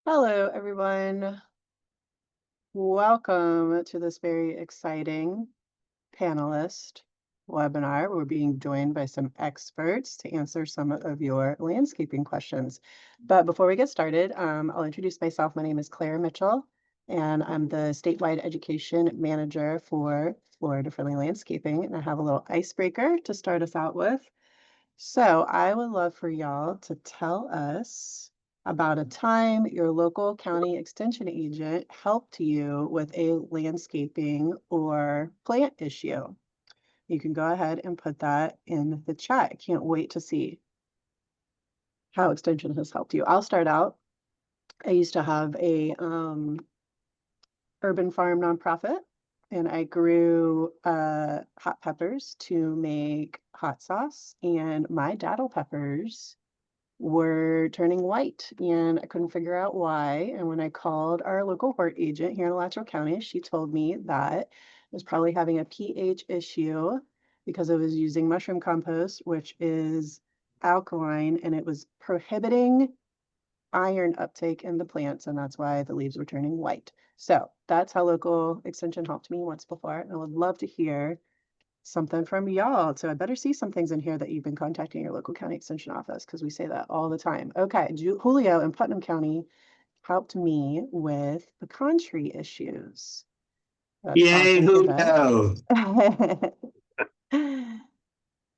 Hello, everyone. Welcome to this very exciting panelist webinar. We're being joined by some experts to answer some of your landscaping questions. But before we get started, I'll introduce myself. My name is Claire Mitchell, and I'm the statewide education manager for Florida Friendly Landscaping. And I have a little icebreaker to start us out with. So I would love for y'all to tell us about a time your local county extension agent helped you with a landscaping or plant issue. You can go ahead and put that in the chat. I can't wait to see how extension has helped you. I'll start out. I used to have a urban farm nonprofit, and I grew hot peppers to make hot sauce, and my daddle peppers were turning white, and I couldn't figure out why. And when I called our local hort agent here in Alachua County, she told me that it was probably having a pH issue because it was using mushroom compost, which is alkaline, and it was prohibiting iron uptake in the plants, and that's why the leaves were turning white. So that's how local extension helped me once before, and I would love to hear something from y'all. So I better see some things in here that you've been contacting your local county extension office, because we say that all the time. Okay, Julio in Putnam County helped me with pecan tree issues. That's Yay, awesome to hear Julio. that.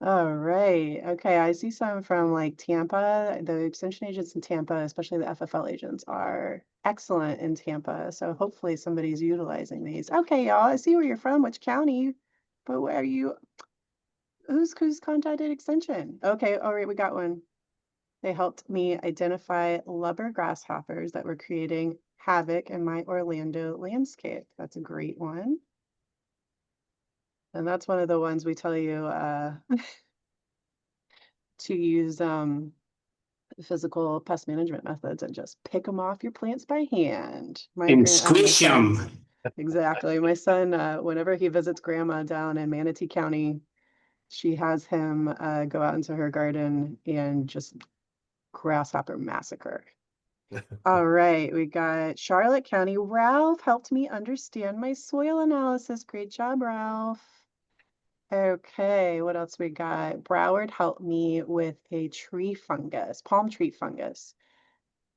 All right. Okay, I see some from like Tampa. The extension agents in Tampa, especially the FFL agents, are excellent in Tampa. So hopefully somebody's utilizing these. Okay, y'all, I see where you're from, which county, but where are you? Who's contacted extension? Okay, all right, we got one. They helped me identify lubber grasshoppers that were creating havoc in my Orlando landscape. That's a great one. And that's one of the ones we tell you to use physical pest management methods and just pick them off your plants by hand. And My squish son, them. exactly. My son, whenever he visits grandma down in Manatee County, she has him go out into her garden and just grasshopper massacre. All right, we got Charlotte County. Ralph helped me understand my soil analysis. Great job, Ralph. Okay, what else we got? Broward helped me with a tree fungus, palm tree fungus,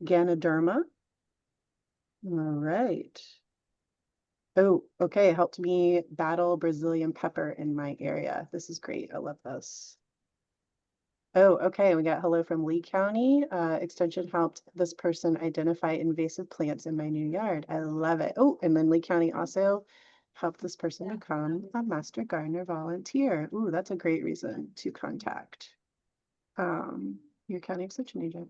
Ganoderma. All right. Oh, okay, helped me battle Brazilian pepper in my area. This is great. I love this. Oh, okay. We got hello from Lee County. Extension helped this person identify invasive plants in my new yard. I love it. Oh, and then Lee County also helped this person become a master gardener volunteer. Ooh, that's a great reason to contact your county extension agent.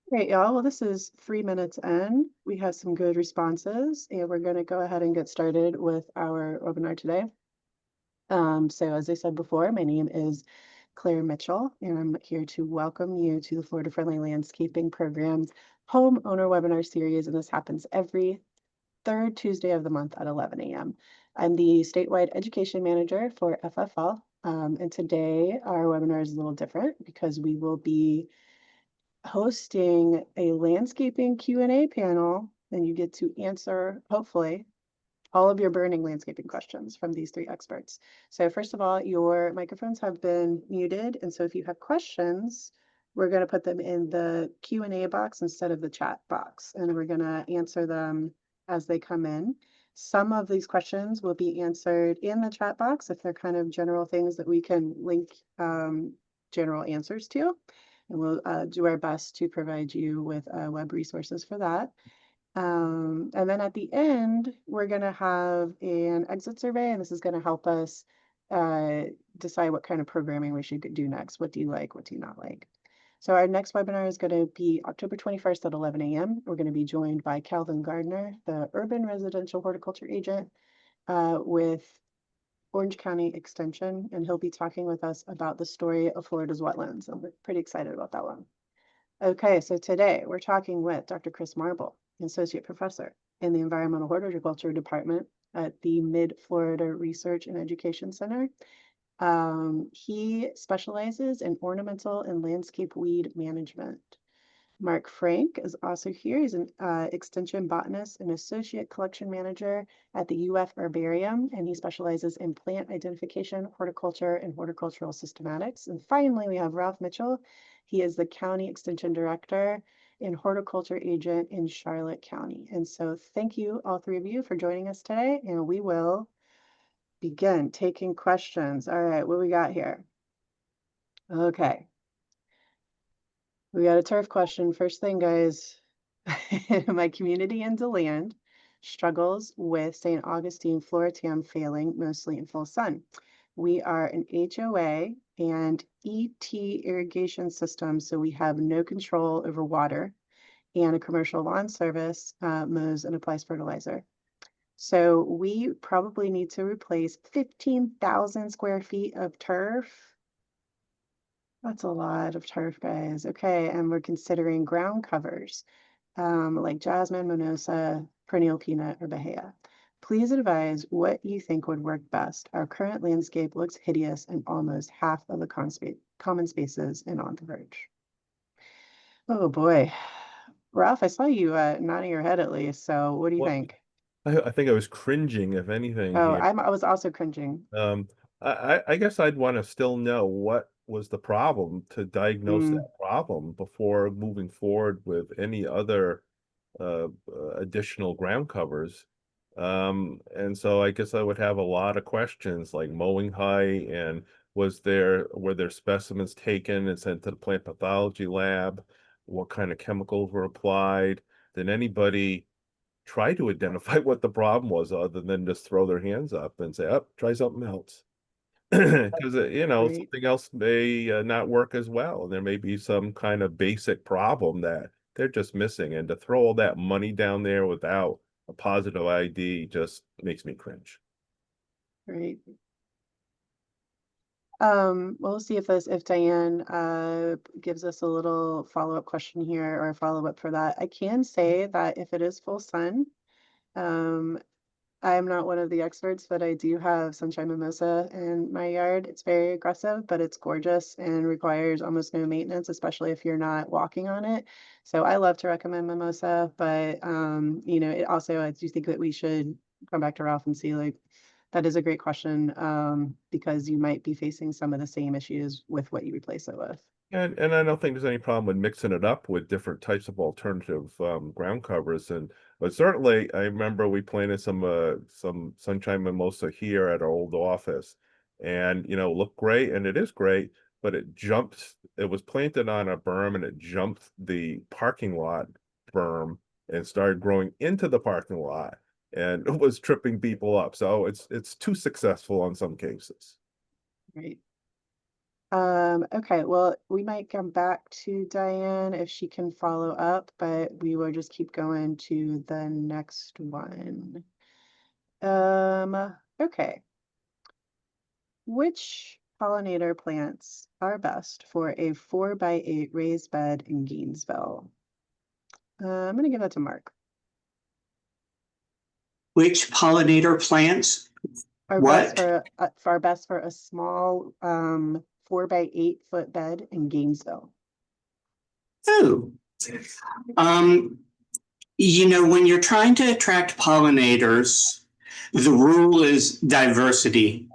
Great, y'all. Well, this is 3 minutes in. We have some good responses, and we're going to go ahead and get started with our webinar today. So as I said before, my name is Claire Mitchell, and I'm here to welcome you to the Florida Friendly Landscaping Program's Homeowner Webinar Series, and this happens every third Tuesday of the month at 11 a.m. I'm the statewide education manager for FFL, and today our webinar is a little different because we will be hosting a landscaping Q&A panel, and you get to answer, hopefully, all of your burning landscaping questions from these three experts. So first of all, your microphones have been muted. And so if you have questions, we're going to put them in the Q&A box instead of the chat box. And we're going to answer them as they come in. Some of these questions will be answered in the chat box if they're kind of general things that we can link general answers to. And we'll do our best to provide you with web resources for that. And then at the end, we're going to have an exit survey, and this is going to help us decide what kind of programming we should do next. What do you like? What do you not like? So our next webinar is going to be October 21st at 11 a.m. We're going to be joined by Calvin Gardner, the urban residential horticulture agent with Orange County Extension, and he'll be talking with us about the story of Florida's wetlands. And we're pretty excited about that one. Okay, so today we're talking with Dr. Chris Marble, Associate Professor in the Environmental Horticulture Department at the Mid-Florida Research and Education Center. He specializes in ornamental and landscape weed management. Marc Frank is also here. He's an extension botanist and associate collection manager at the UF Herbarium, and he specializes in plant identification, horticulture, and horticultural systematics. And finally, we have Ralph Mitchell. He is the county extension director and horticulture agent in Charlotte County. And so thank you, all three of you, for joining us today, and we will begin taking questions. All right, what we got here? Okay. We got a turf question. First thing, guys, my community in DeLand struggles with St. Augustine Floritam failing mostly in full sun. We are an HOA and ET irrigation system, so we have no control over water, and a commercial lawn service mows and applies fertilizer. So we probably need to replace 15,000 square feet of turf. That's a lot of turf, guys. Okay, and we're considering ground covers like jasmine, mimosa, perennial peanut, or bahia. Please advise what you think would work best. Our current landscape looks hideous in almost half of the common spaces and on the verge. Oh boy. Ralph, I saw you nodding your head at least. So what do you Well, think? I think I was cringing, if anything, Oh, here. I was also cringing. Um, I guess I'd want to still know what was the problem to diagnose Mm, that problem before moving forward with any other additional ground covers. And so I guess I would have a lot of questions like mowing height and were there specimens taken and sent to the plant pathology lab? What kind of chemicals were applied? Did anybody try to identify what the problem was other than just throw their hands up and say, oh, try something else? Because, right, something else may not work as well. There may be some kind of basic problem that they're just missing. And to throw all that money down there without a positive ID just makes me cringe. right. We'll see if Diane gives us a little follow-up question here or a follow-up for that. I can say that if it is full sun, um, I'm not one of the experts, but I do have sunshine mimosa in my yard. It's very aggressive, but it's gorgeous and requires almost no maintenance, especially if you're not walking on it. So I love to recommend mimosa, but it also, I do think that we should come back to Ralph and see like that is a great question because you might be facing some of the same issues with what you replace it with. And I don't think there's any problem with mixing it up with different types of alternative ground covers. But certainly I remember we planted some sunshine mimosa here at our old office, and looked great, and it is great, but it was planted on a berm and it jumped the parking lot berm and started growing into the parking lot and it was tripping people up. So it's too successful in some cases. Right. Okay, well, we might come back to Diane if she can follow up, but we will just keep going to the next one. Okay. Which pollinator plants are best for a 4x8 raised bed in Gainesville? I'm gonna give that to Marc. Which pollinator plants? Are best What? for a small 4x8 foot bed in Gainesville. Oh, um, when you're trying to attract pollinators, the rule is diversity.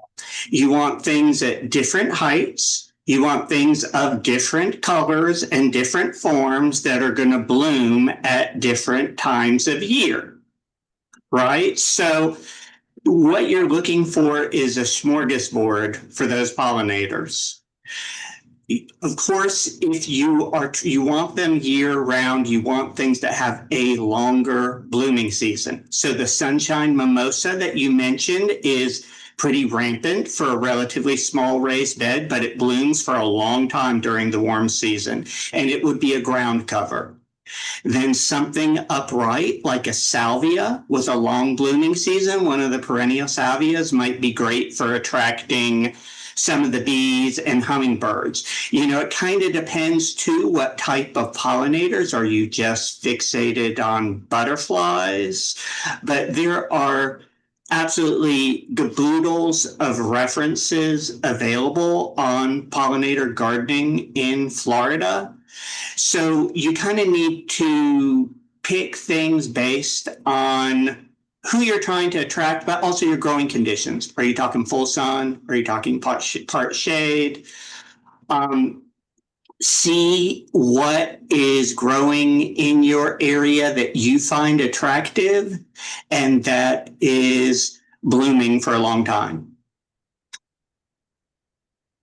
You want things at different heights. You want things of different colors and different forms that are going to bloom at different times of year, right? So what you're looking for is a smorgasbord for those pollinators. Of course, if you want them year round, you want things that have a longer blooming season. So the sunshine mimosa that you mentioned is pretty rampant for a relatively small raised bed, but it blooms for a long time during the warm season, and it would be a ground cover. Then something upright like a salvia with a long blooming season, one of the perennial salvias might be great for attracting some of the bees and hummingbirds. It kind of depends too what type of pollinators. Are you just fixated on butterflies? But there are absolutely gaboodles of references available on pollinator gardening in Florida. So you kind of need to pick things based on who you're trying to attract, but also your growing conditions. Are you talking full sun? Are you talking part shade? See what is growing in your area that you find attractive and that is blooming for a long time.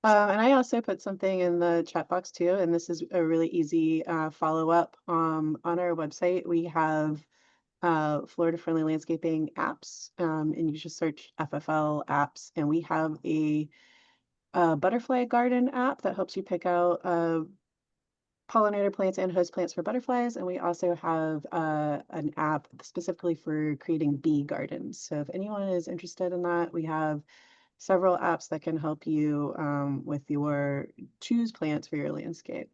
And I also put something in the chat box too, and this is a really easy follow-up. On our website, we have Florida-friendly landscaping apps, and you just search FFL apps, and we have a butterfly garden app that helps you pick out pollinator plants and host plants for butterflies, and we also have an app specifically for creating bee gardens. So if anyone is interested in that, we have several apps that can help you with your choose plants for your landscape.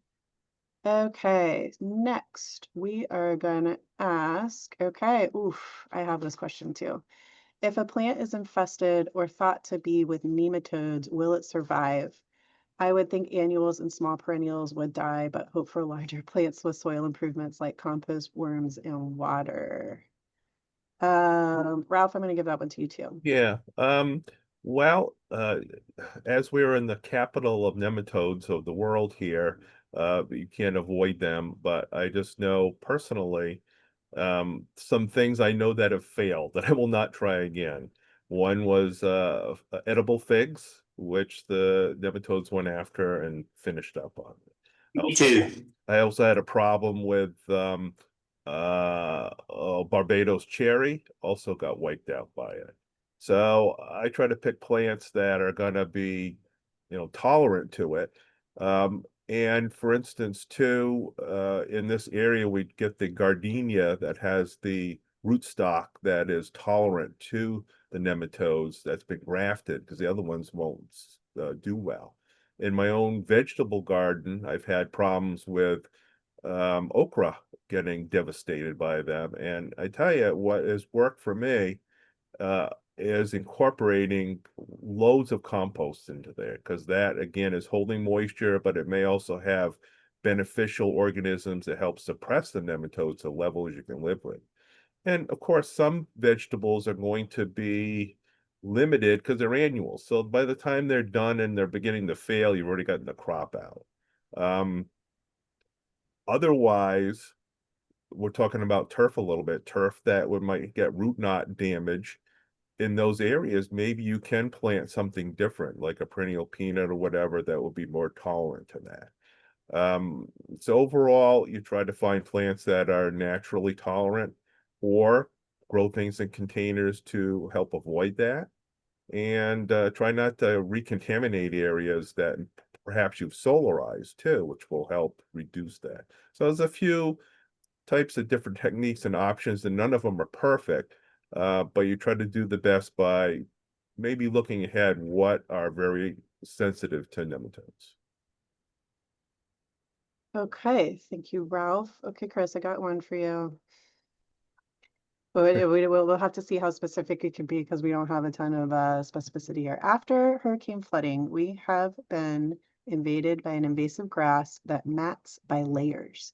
Okay, next we are gonna ask, okay, oof, I have this question too. If a plant is infested or thought to be with nematodes, will it survive? I would think annuals and small perennials would die, but hope for larger plants with soil improvements like compost, worms, and water. Ralph, I'm gonna give that one to you too. Yeah. Well, as we're in the capital of nematodes of the world here, you can't avoid them. But I just know personally, some things I know that have failed that I will not try again. One was edible figs, which the nematodes went after and finished up on. Me too. I also had a problem with Barbados cherry, also got wiped out by it. So I try to pick plants that are going to be, tolerant to it. And for instance, too, in this area, we get the gardenia that has the rootstock that is tolerant to the nematodes that's been grafted, because the other ones won't do well. In my own vegetable garden, I've had problems with okra getting devastated by them. And I tell you, what has worked for me is incorporating loads of compost into there, because that again is holding moisture, but it may also have beneficial organisms that help suppress the nematodes to levels you can live with. And of course, some vegetables are going to be limited because they're annuals. So by the time they're done and they're beginning to fail, you've already gotten the crop out. Otherwise, we're talking about turf a little bit, turf that might get root knot damage. In those areas, maybe you can plant something different, like a perennial peanut or whatever, that will be more tolerant to that. So overall, you try to find plants that are naturally tolerant, or grow things in containers to help avoid that. And try not to recontaminate areas that perhaps you've solarized too, which will help reduce that. So there's a few types of different techniques and options, and none of them are perfect. But you try to do the best by maybe looking ahead what are very sensitive to nematodes. Okay, thank you, Ralph. Okay, Chris, I got one for you. But we'll have to see how specific it can be, because we don't have a ton of specificity here. After hurricane flooding, we have been invaded by an invasive grass that mats by layers.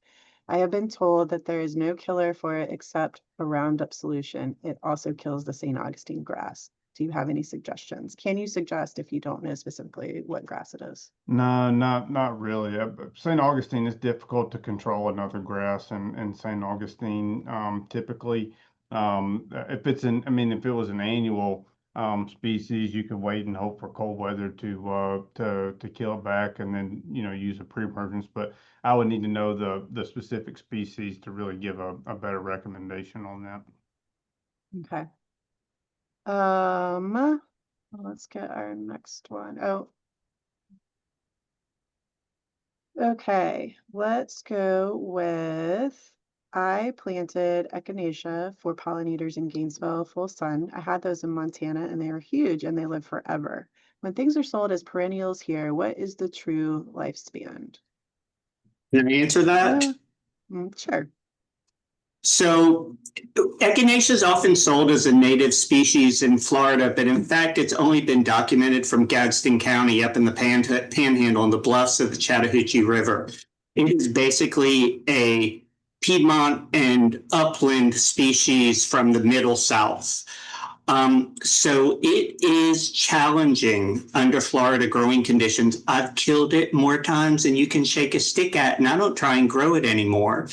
I have been told that there is no killer for it except a Roundup solution. It also kills the St. Augustine grass. Do you have any suggestions? Can you suggest, if you don't know specifically what grass it is? No, not really. St. Augustine is difficult to control another grass, and St. Augustine typically, if it was an annual species, you could wait and hope for cold weather to kill it back, and then use a pre-emergence. But I would need to know the specific species to really give a better recommendation on that. Okay. Let's get our next one. Oh. Okay, let's go with, I planted echinacea for pollinators in Gainesville, full sun. I had those in Montana and they are huge and they live forever. When things are sold as perennials here, what is the true lifespan? Can I answer that? Sure. So echinacea is often sold as a native species in Florida, but in fact, it's only been documented from Gadsden County up in the Panhandle on the bluffs of the Chattahoochee River. It is basically a Piedmont and upland species from the Middle South. So it is challenging under Florida growing conditions. I've killed it more times than you can shake a stick at, and I don't try and grow it anymore.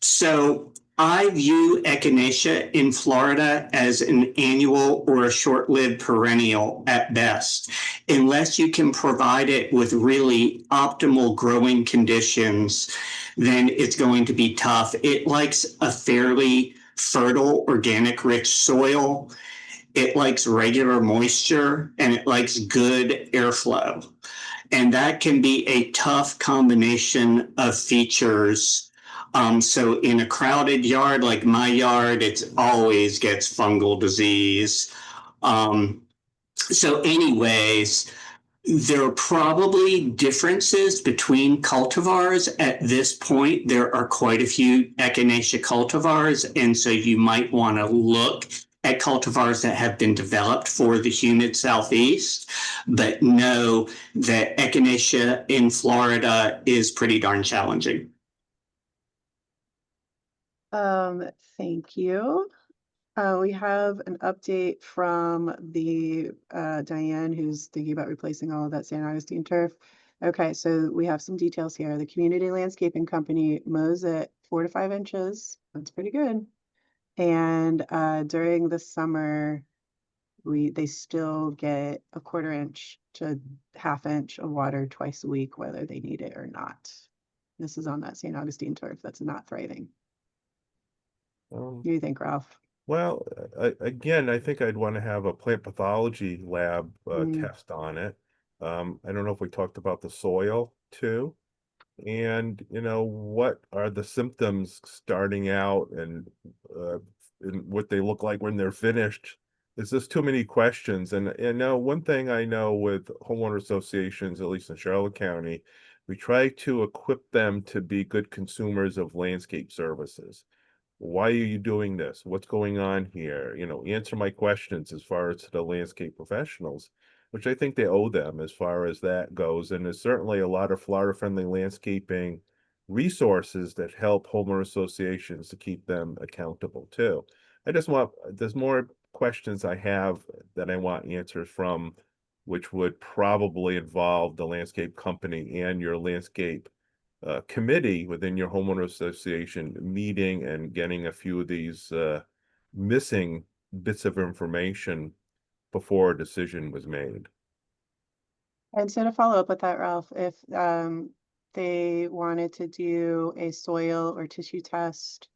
So I view Echinacea in Florida as an annual or a short-lived perennial at best, unless you can provide it with really optimal growing conditions. Then it's going to be tough. It likes a fairly fertile, organic, rich soil. It likes regular moisture, and it likes good airflow. And that can be a tough combination of features. So in a crowded yard like my yard, it always gets fungal disease. So anyways, there are probably differences between cultivars at this point. There are quite a few Echinacea cultivars, and so you might want to look at cultivars that have been developed for the humid Southeast, but know that Echinacea in Florida is pretty darn challenging. Thank you. We have an update from the Diane, who's thinking about replacing all of that San Augustine turf. Okay, so we have some details here. The community landscaping company mows it 4 to 5 inches. That's pretty good. And during the summer, they still get a 1/4 inch to 1/2 inch of water twice a week, whether they need it or not. This is on that St. Augustine turf that's not thriving. What do you think, Ralph? Well, again, I think I'd want to have a plant pathology lab test on it. I don't know if we talked about the soil too. And, what are the symptoms starting out and what they look like when they're finished? Is this too many questions? And one thing I know with homeowner associations, at least in Charlotte County, we try to equip them to be good consumers of landscape services. Why are you doing this? What's going on here? Answer my questions as far as the landscape professionals, which I think they owe them as far as that goes. And there's certainly a lot of Florida-friendly landscaping resources that help homeowner associations to keep them accountable too. There's more questions I have that I want answers from, which would probably involve the landscape company and your landscape committee within your homeowner association meeting and getting a few of these missing bits of information before a decision was made. And so to follow up with that, Ralph, if they wanted to do a soil or tissue test,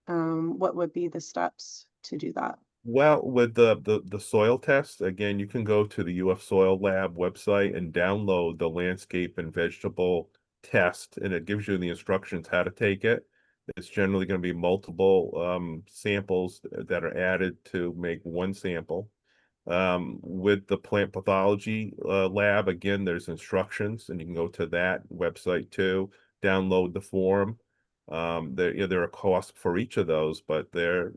what would be the steps to do that? Well, with the soil test, again, you can go to the UF Soil Lab website and download the landscape and vegetable test, and it gives you the instructions how to take it. It's generally going to be multiple samples that are added to make one sample. With the plant pathology lab, again, there's instructions, and you can go to that website too, download the form. There are costs for each of those, but they're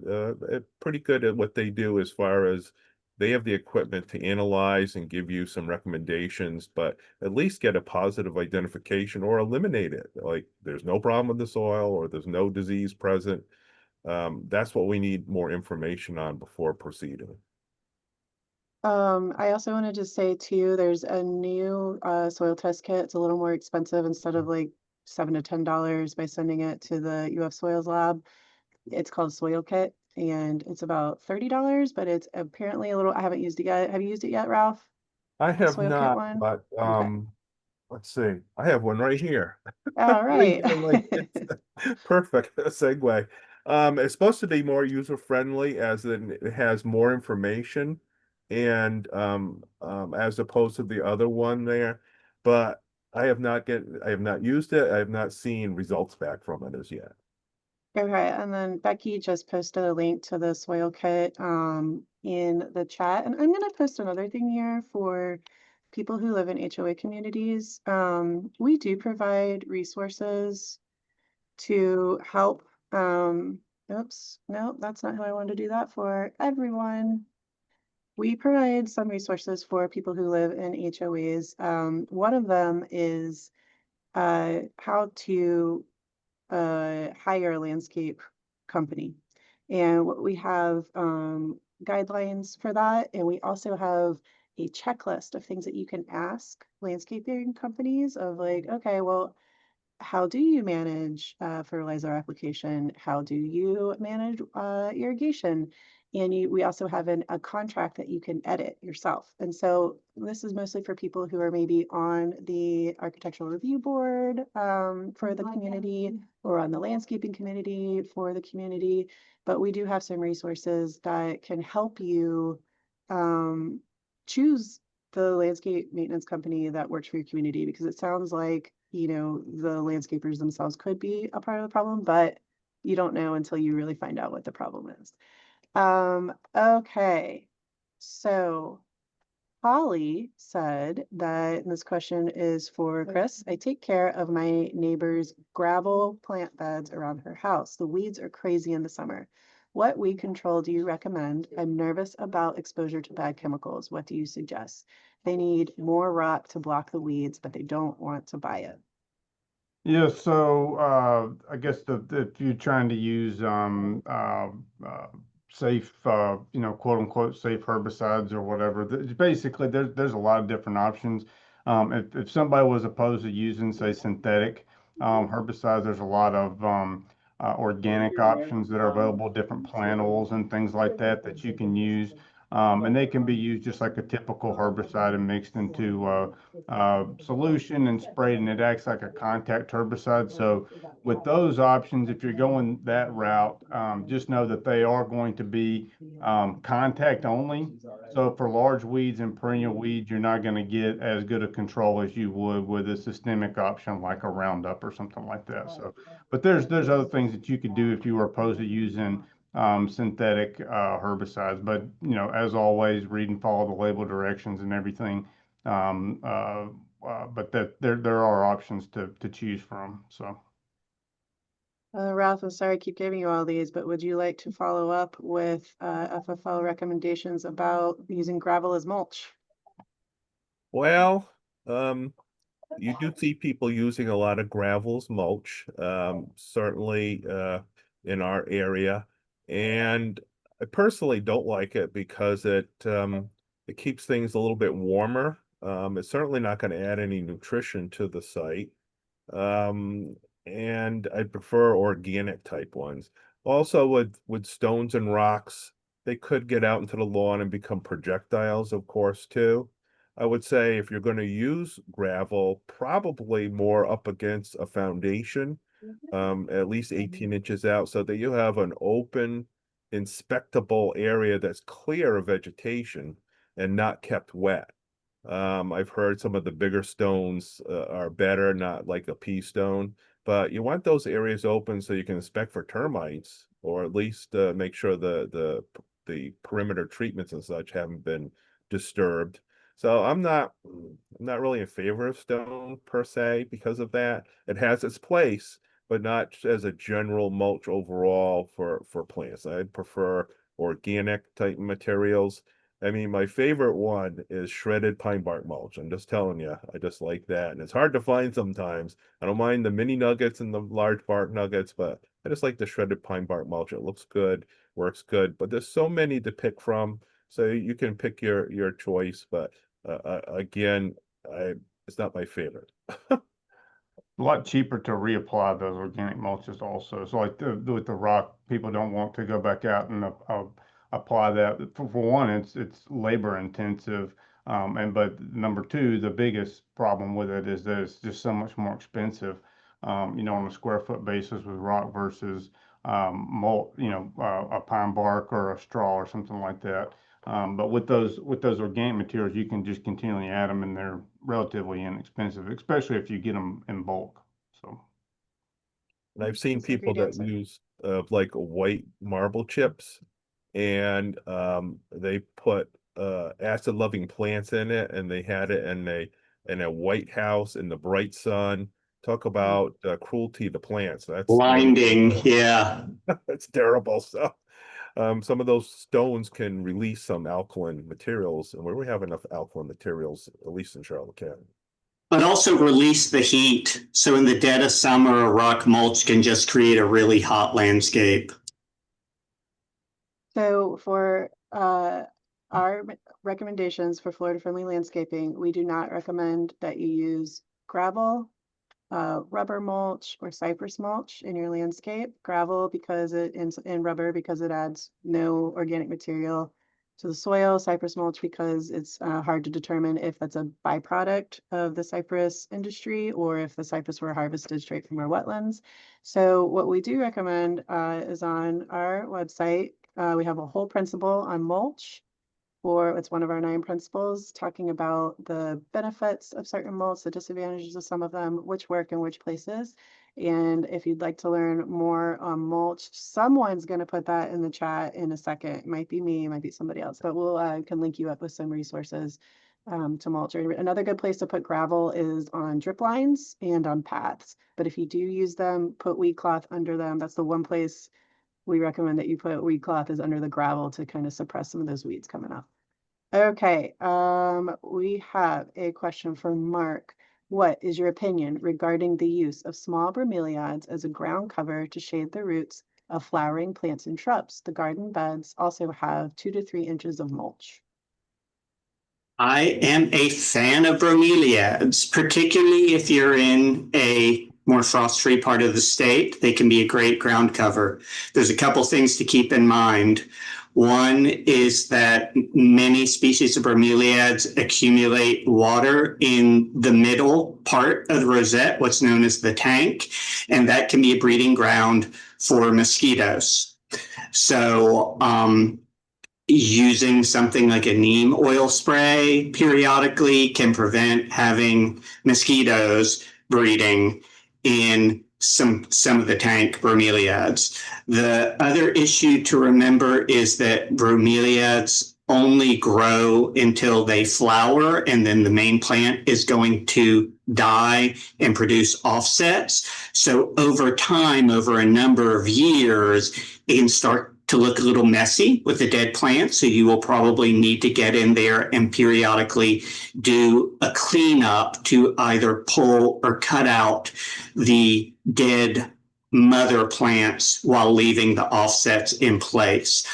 pretty good at what they do as far as they have the equipment to analyze and give you some recommendations, but at least get a positive identification or eliminate it. Like there's no problem with the soil or there's no disease present. That's what we need more information on before proceeding. I also wanted to say too, there's a new soil test kit. It's a little more expensive. Instead of like $7 to $10 by sending it to the UF Soils Lab, it's called Soil Kit, and it's about $30, but it's apparently a little, I haven't used it yet. Have you used it yet, Ralph? I have Soil Kit not, one? but Okay. let's see. I have one right here. All right. Perfect segue. It's supposed to be more user-friendly as in it has more information and as opposed to the other one there. But I have not used it. I have not seen results back from it as yet. Okay, and then Becky just posted a link to the soil kit in the chat. And I'm gonna post another thing here for people who live in HOA communities. We do provide resources to help. Oops, no, that's not who I wanted to do that for. Everyone. We provide some resources for people who live in HOAs. One of them is how to hire a landscape company. And we have guidelines for that. And we also have a checklist of things that you can ask landscaping companies of like, okay, well, how do you manage fertilizer application? How do you manage irrigation? And we also have a contract that you can edit yourself. And so this is mostly for people who are maybe on the architectural review board for the community or on the landscaping community for the community. But we do have some resources that can help you choose the landscape maintenance company that works for your community, because it sounds like, you know, the landscapers themselves could be a part of the problem, but you don't know until you really find out what the problem is. Okay, so Holly said that, and this question is for Chris, I take care of my neighbor's gravel plant beds around her house. The weeds are crazy in the summer. What weed control do you recommend? I'm nervous about exposure to bad chemicals. What do you suggest? They need more rock to block the weeds, but they don't want to buy it. Yeah, so I guess if you're trying to use safe, you know, quote unquote safe herbicides or whatever, basically there's a lot of different options. If somebody was opposed to using, say, synthetic herbicides, there's a lot of organic options that are available, different plant oils and things like that that you can use. And they can be used just like a typical herbicide and mixed into solution and sprayed, and it acts like a contact herbicide. So with those options, if you're going that route, just know that they are going to be contact only. So for large weeds and perennial weeds, you're not going to get as good a control as you would with a systemic option like a Roundup or something like that. So, but there's other things that you could do if you were opposed to using synthetic herbicides. But you know, as always, read and follow the label directions and everything. But that there are options to choose from. So. Ralph, I'm sorry I keep giving you all these, but would you like to follow up with FFL recommendations about using gravel as mulch? Well, you do see people using a lot of gravels mulch, certainly in our area. And I personally don't like it because it keeps things a little bit warmer. It's certainly not going to add any nutrition to the site. Um, and I prefer organic type ones. Also with stones and rocks, they could get out into the lawn and become projectiles, of course, too. I would say if you're going to use gravel, probably more up against a foundation, at least 18 inches out, so that you have an open, inspectable area that's clear of vegetation and not kept wet. I've heard some of the bigger stones are better, not like a pea stone, but you want those areas open so you can inspect for termites, or at least make sure the perimeter treatments and such haven't been disturbed. So I'm not really in favor of stone per se because of that. It has its place, but not as a general mulch overall for plants. I prefer organic type materials. I mean, my favorite one is shredded pine bark mulch. I'm just telling you, I just like that. And it's hard to find sometimes. I don't mind the mini nuggets and the large bark nuggets, but I just like the shredded pine bark mulch. It looks good, works good, but there's so many to pick from. So you can pick your choice, but again, it's not my favorite. A lot cheaper to reapply those organic mulches also. So like with the rock, people don't want to go back out and apply that. For one, it's labor intensive. And but number two, the biggest problem with it is that it's just so much more expensive, you know, on a square foot basis with rock versus mulch, you know, a pine bark or a straw or something like that. But with those organic materials, you can just continually add them, and they're relatively inexpensive, especially if you get them in bulk. So And I've seen That's a people great that answer. use like white marble chips, and they put acid loving plants in it, and they had it in a white house in the bright sun. Talk about cruelty to plants. That's one Blinding, yeah. that's terrible. So some of those stones can release some alkaline materials, and we have enough alkaline materials, at least in Charlotte County. but also release the heat. So in the dead of summer, a rock mulch can just create a really hot landscape. So for our recommendations for Florida-friendly landscaping, we do not recommend that you use gravel, rubber mulch, or cypress mulch in your landscape. Gravel because and rubber because it adds no organic material to the soil. Cypress mulch because it's hard to determine if that's a byproduct of the cypress industry or if the cypress were harvested straight from our wetlands. So what we do recommend is on our website. We have a whole principle on mulch, or it's one of our 9 principles, talking about the benefits of certain mulch, the disadvantages of some of them, which work in which places. And if you'd like to learn more on mulch, someone's going to put that in the chat in a second. It might be me, it might be somebody else, but we'll can link you up with some resources to mulch. Another good place to put gravel is on drip lines and on paths. But if you do use them, put weed cloth under them. That's the one place we recommend that you put weed cloth is under the gravel to kind of suppress some of those weeds coming up. Okay, we have a question from Mark. What is your opinion regarding the use of small bromeliads as a ground cover to shade the roots of flowering plants and shrubs? The garden beds also have 2 to 3 inches of mulch. I am a fan of bromeliads, particularly if you're in a more frost-free part of the state. They can be a great ground cover. There's a couple things to keep in mind. One is that many species of bromeliads accumulate water in the middle part of the rosette, what's known as the tank, and that can be a breeding ground for mosquitoes. So, using something like a neem oil spray periodically can prevent having mosquitoes breeding in some of the tank bromeliads. The other issue to remember is that bromeliads only grow until they flower, and then the main plant is going to die and produce offsets. So over time, over a number of years, it can start to look a little messy with the dead plant. So you will probably need to get in there and periodically do a cleanup to either pull or cut out the dead mother plants while leaving the offsets in place.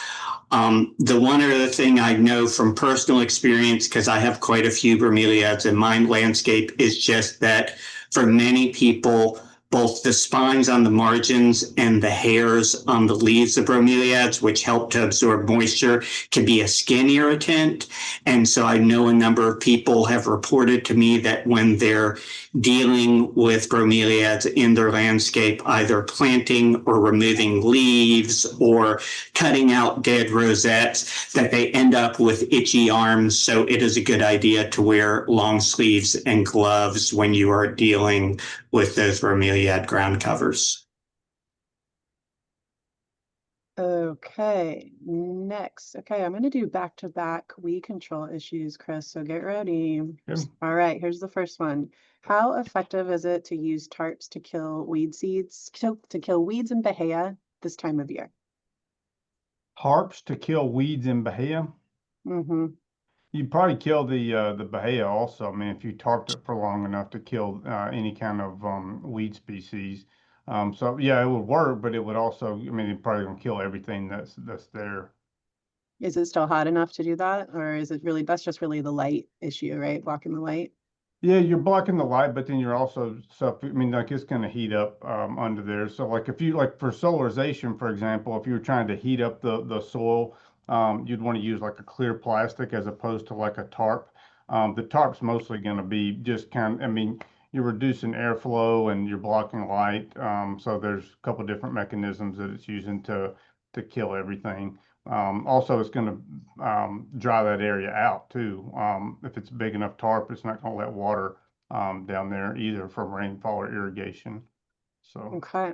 The one other thing I know from personal experience, because I have quite a few bromeliads in my landscape, is just that for many people, both the spines on the margins and the hairs on the leaves of bromeliads, which help to absorb moisture, can be a skin irritant. And so I know a number of people have reported to me that when they're dealing with bromeliads in their landscape, either planting or removing leaves or cutting out dead rosettes, that they end up with itchy arms. So it is a good idea to wear long sleeves and gloves when you are dealing with those bromeliad ground covers. Okay, next. Okay, I'm going to do back-to-back weed control issues, Chris, so get ready. Good. All right, here's the first one. How effective is it to use tarps to kill weed seeds, to kill weeds in Bahia this time of year? Harps to kill weeds in Bahia. Mm-hmm. You'd probably kill the Bahia also. I mean, if you tarped it for long enough to kill any kind of weed species. So yeah, it would work, but it would also, I mean, it's probably gonna kill everything that's there. Is it still hot enough to do that? Or is it really, that's just really the light issue, right? Blocking the light? Yeah, you're blocking the light, but then you're also I mean, like it's going to heat up under there. So, like if you like for solarization, for example, if you were trying to heat up the soil, you'd want to use like a clear plastic as opposed to like a tarp. The tarp's mostly going to be just I mean, you're reducing airflow and you're blocking light. So there's a couple different mechanisms that it's using to kill everything. Also, it's going to dry that area out too. If it's a big enough tarp, it's not going to let water down there either from rainfall or irrigation. So, Okay.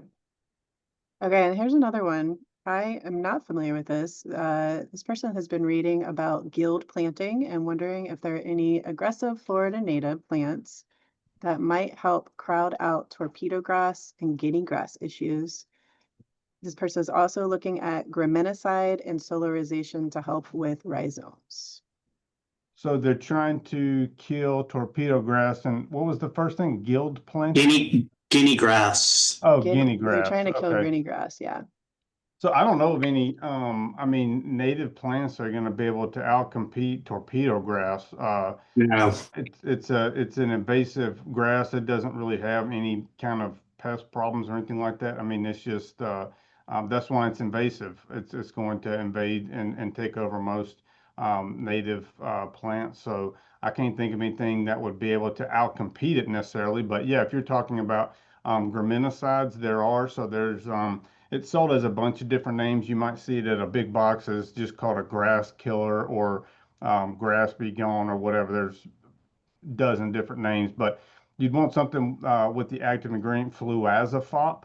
Okay, and here's another one. I am not familiar with this. This person has been reading about guild planting and wondering if there are any aggressive Florida native plants that might help crowd out torpedo grass and guinea grass issues. This person is also looking at graminicide and solarization to help with rhizomes. So they're trying to kill torpedo grass. And what was the first thing? Guild planting? Guinea grass. Oh, Guinea, guinea they're grass. trying to kill Okay. guinea grass, yeah. So I don't know of any, I mean, native plants are going to be able to outcompete torpedo grass. No. It's an invasive grass that doesn't really have any kind of pest problems or anything like that. I mean, it's just that's why it's invasive. It's going to invade and take over most native plants. So I can't think of anything that would be able to outcompete it necessarily. But yeah, if you're talking about graminicides, there are. So there's it's sold as a bunch of different names. You might see it at a big box as just called a grass killer or grass be gone or whatever. There's dozen different names, but you'd want something with the active ingredient fluazafop.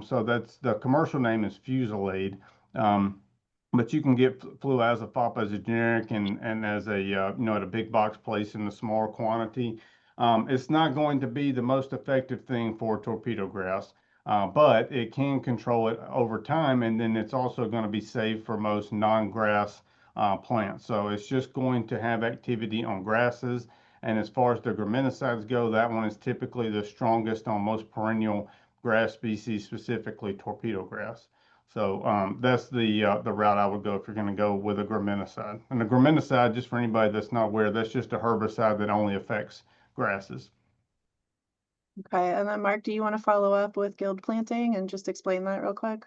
So that's the commercial name is Fusilade. Um, but you can get fluazafop as a generic and as a at a big box place in a smaller quantity. It's not going to be the most effective thing for torpedo grass, but it can control it over time, and then it's also going to be safe for most non-grass plants. So it's just going to have activity on grasses. And as far as the graminicides go, that one is typically the strongest on most perennial grass species, specifically torpedo grass. So that's the route I would go if you're going to go with a graminicide. And a graminicide, just for anybody that's not aware, that's just a herbicide that only affects grasses. Okay, and then Mark, do you want to follow up with guild planting and just explain that real quick?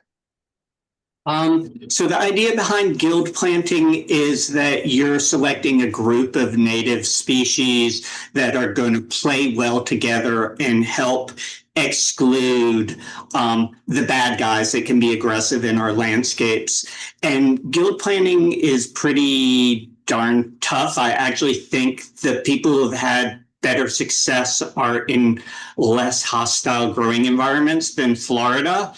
So the idea behind guild planting is that you're selecting a group of native species that are going to play well together and help exclude the bad guys that can be aggressive in our landscapes. And guild planting is pretty darn tough. I actually think the people who have had better success are in less hostile growing environments than Florida.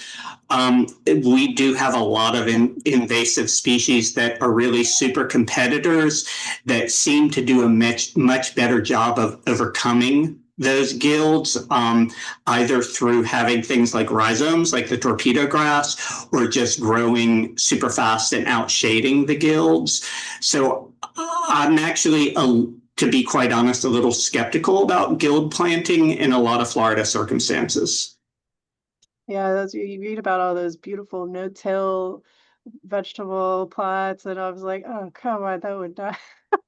We do have a lot of invasive species that are really super competitors that seem to do a much better job of overcoming those guilds, either through having things like rhizomes, like the torpedo grass, or just growing super fast and outshading the guilds. So I'm actually, to be quite honest, a little skeptical about guild planting in a lot of Florida circumstances. Yeah, that's you read about all those beautiful no-till vegetable plots, and I was like, oh, come on, that would not.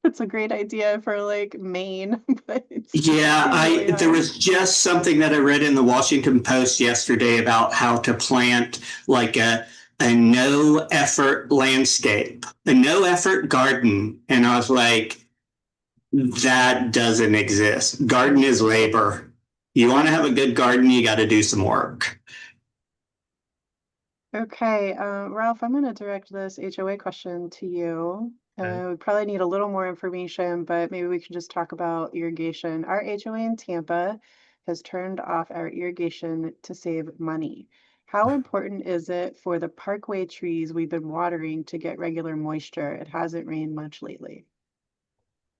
It's a great idea for like Maine, but Yeah, really there hard. was just something that I read in the Washington Post yesterday about how to plant like a no effort landscape, a no effort garden. And I was like, that doesn't exist. Garden is labor. You want to have a good garden, you got to do some work. Okay, Ralph, I'm going to direct this HOA question to you. Okay. We probably need a little more information, but maybe we can just talk about irrigation. Our HOA in Tampa has turned off our irrigation to save money. How important is it for the parkway trees we've been watering to get regular moisture? It hasn't rained much lately.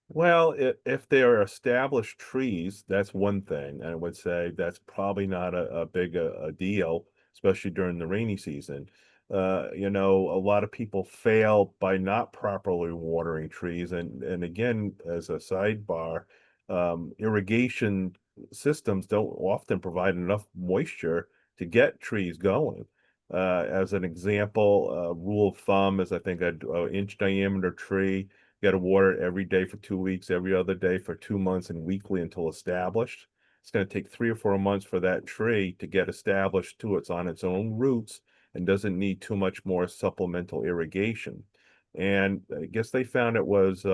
Well, if they are established trees, that's one thing. I would say that's probably not a big a deal, especially during the rainy season. A lot of people fail by not properly watering trees. And again, as a sidebar, irrigation systems don't often provide enough moisture to get trees going. As an example, rule of thumb is I think an inch diameter tree. You got to water it every day for 2 weeks, every other day for 2 months, and weekly until established. It's going to take 3 or 4 months for that tree to get established to it's on its own roots and doesn't need too much more supplemental irrigation. And I guess they found it was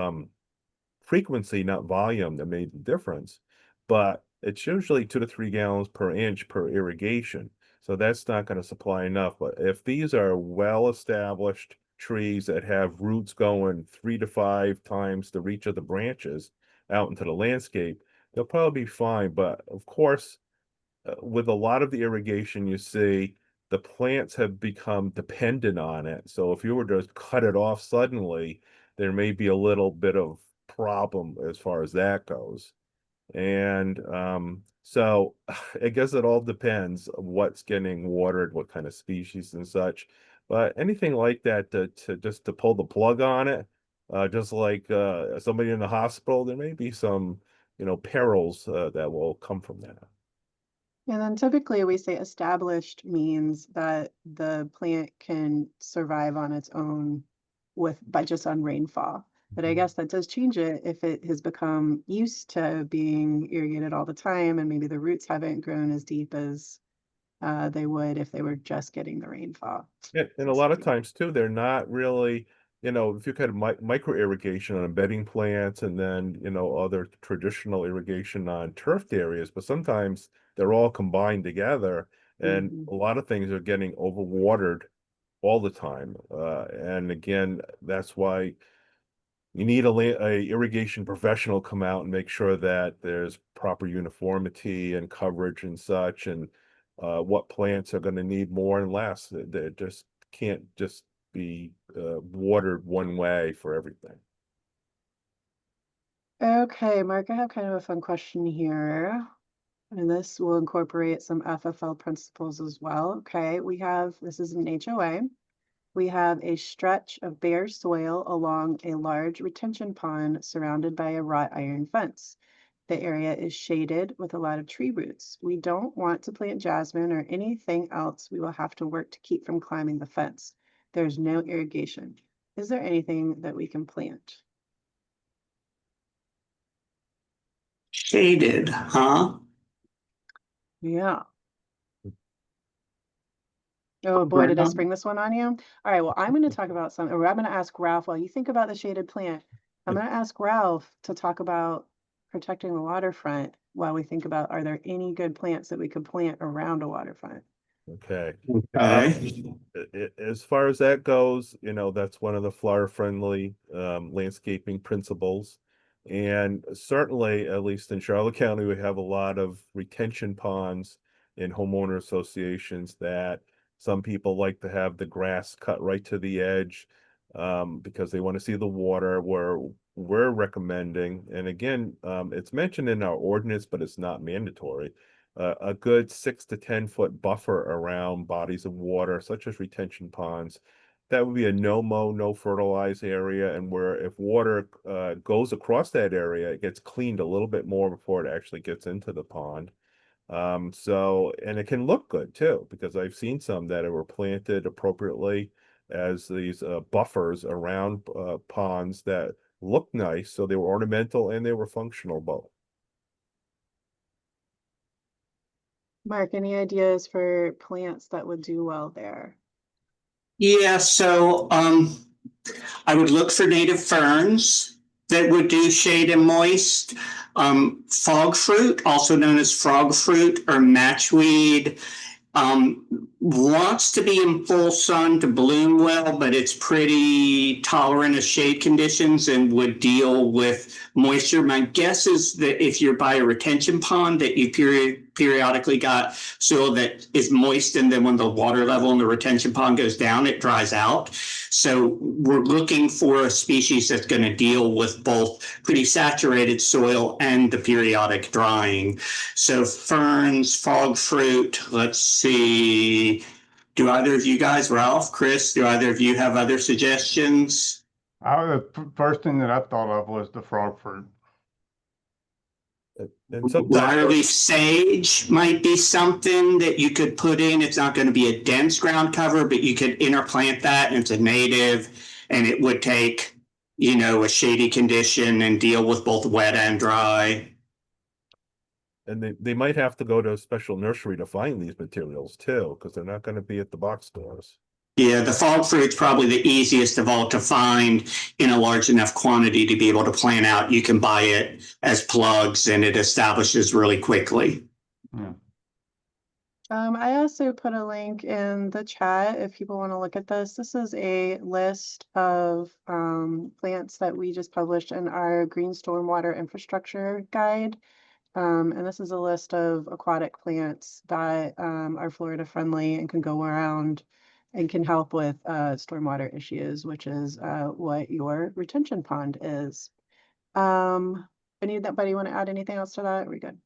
frequency, not volume, that made the difference. But it's usually 2 to 3 gallons per inch per irrigation. So that's not going to supply enough. But if these are well-established trees that have roots going 3 to 5 times the reach of the branches out into the landscape, they'll probably be fine. But of course, with a lot of the irrigation you see, the plants have become dependent on it. So if you were to cut it off suddenly, there may be a little bit of problem as far as that goes. And so I guess it all depends on what's getting watered, what kind of species and such. But anything like that to just to pull the plug on it, Just like somebody in the hospital, there may be some, perils that will come from that. And then typically we say established means that the plant can survive on its own by just on rainfall. But I guess that does change it if it has become used to being irrigated all the time, and maybe the roots haven't grown as deep as they would if they were just getting the rainfall. And a lot of times too, they're not really, if you kind of micro irrigation on bedding plants and then, other traditional irrigation on turfed areas, but sometimes they're all combined together and Mhm. a lot of things are getting overwatered all the time. And again, that's why you need a irrigation professional come out and make sure that there's proper uniformity and coverage and such, and what plants are going to need more and less. They just can't just be watered one way for everything. Okay, Mark, I have kind of a fun question here. And this will incorporate some FFL principles as well. Okay, this is an HOA. We have a stretch of bare soil along a large retention pond surrounded by a wrought iron fence. The area is shaded with a lot of tree roots. We don't want to plant jasmine or anything else we will have to work to keep from climbing the fence. There's no irrigation. Is there anything that we can plant? Shaded, huh? Yeah. Oh boy, did I spring this one on you? All right, well, I'm going to talk about something, or I'm going to ask Ralph while you think about the shaded plant. I'm going to ask Ralph to talk about protecting the waterfront while we think about, are there any good plants that we could plant around a waterfront? Okay. Okay. As far as that goes, that's one of the flower-friendly landscaping principles. And certainly, at least in Charlotte County, we have a lot of retention ponds in homeowner associations that some people like to have the grass cut right to the edge because they want to see the water. Where we're recommending, and again, it's mentioned in our ordinance, but it's not mandatory, a good 6 to 10 foot buffer around bodies of water, such as retention ponds. That would be a no mow, no fertilize area, and where if water goes across that area, it gets cleaned a little bit more before it actually gets into the pond. And it can look good too, because I've seen some that were planted appropriately as these buffers around ponds that look nice. So they were ornamental and they were functional both. Mark, any ideas for plants that would do well there? Yeah, so I would look for native ferns that would do shade and moist. Fog fruit, also known as frog fruit or matchweed, wants to be in full sun to bloom well, but it's pretty tolerant of shade conditions and would deal with moisture. My guess is that if you're by a retention pond, that you periodically got soil that is moist, and then when the water level in the retention pond goes down, it dries out. So we're looking for a species that's going to deal with both pretty saturated soil and the periodic drying. So ferns, fog fruit, let's see. Do either of you guys, Ralph, Chris, do either of you have other suggestions? The first thing that I thought of was the frog fruit. And sometimes Wild-leaf sage might be something that you could put in. It's not going to be a dense ground cover, but you could interplant that, and it's a native, and it would take, a shady condition and deal with both wet and dry. and they might have to go to a special nursery to find these materials too, because they're not going to be at the box stores. Yeah, the fog fruit's probably the easiest of all to find in a large enough quantity to be able to plant out. You can buy it as plugs and it establishes really quickly. Yeah. I also put a link in the chat if people want to look at this. This is a list of plants that we just published in our Green Stormwater Infrastructure Guide. And this is a list of aquatic plants that are Florida friendly and can go around and can help with stormwater issues, which is what your retention pond is. Anybody want to add anything else to that? Are we good?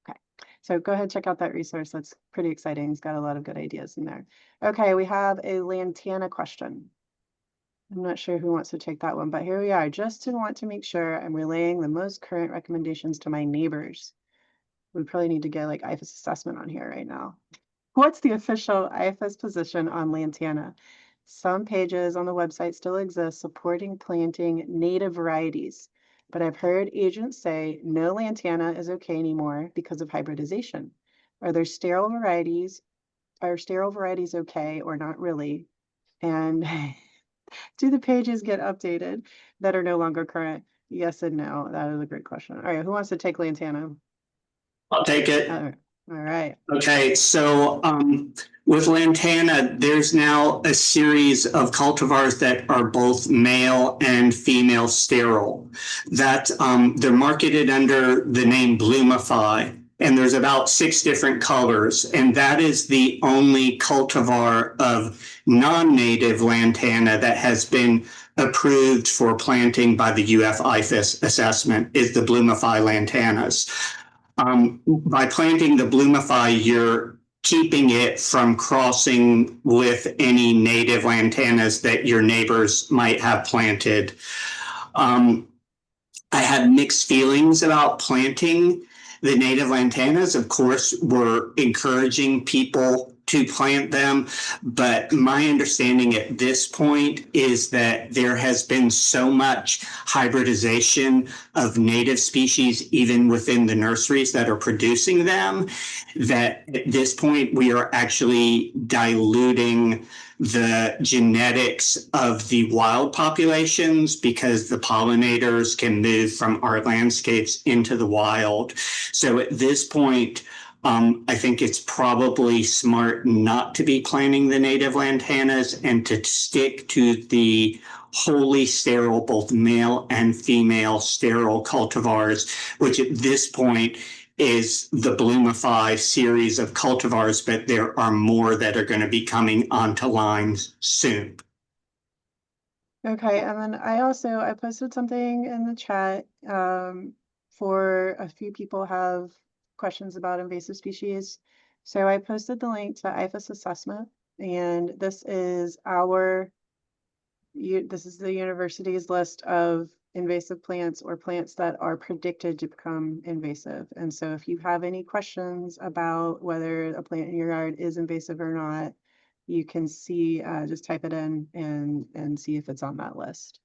Okay, so go ahead, check out that resource. That's pretty exciting. It's got a lot of good ideas in there. Okay, we have a lantana question. I'm not sure who wants to take that one, but here we are. Just to want to make sure I'm relaying the most current recommendations to my neighbors. We probably need to get like IFAS assessment on here right now. What's the official IFAS position on lantana? Some pages on the website still exist supporting planting native varieties, but I've heard agents say no lantana is okay anymore because of hybridization. Are there sterile varieties? Are sterile varieties okay or not really? And do the pages get updated that are no longer current? Yes and no. That is a great question. All right, who wants to take lantana? I'll take it. All right. Okay, so with lantana, there's now a series of cultivars that are both male and female sterile. That they're marketed under the name Bloomify, and there's about 6 different colors, and that is the only cultivar of non-native lantana that has been approved for planting by the UF IFAS assessment is the Bloomify lantanas. By planting the Bloomify, you're keeping it from crossing with any native lantanas that your neighbors might have planted. I had mixed feelings about planting the native lantanas. Of course, we're encouraging people to plant them, but my understanding at this point is that there has been so much hybridization of native species, even within the nurseries that are producing them, that at this point we are actually diluting the genetics of the wild populations because the pollinators can move from our landscapes into the wild. So at this point, I think it's probably smart not to be planting the native lantanas and to stick to the wholly sterile, both male and female sterile cultivars, which at this point is the Bloomify series of cultivars, but there are more that are going to be coming onto lines soon. Okay, and then I posted something in the chat for a few people have questions about invasive species. So I posted the link to IFAS assessment, and this is the university's list of invasive plants or plants that are predicted to become invasive. And so if you have any questions about whether a plant in your yard is invasive or not, you can see, just type it in and see if it's on that list.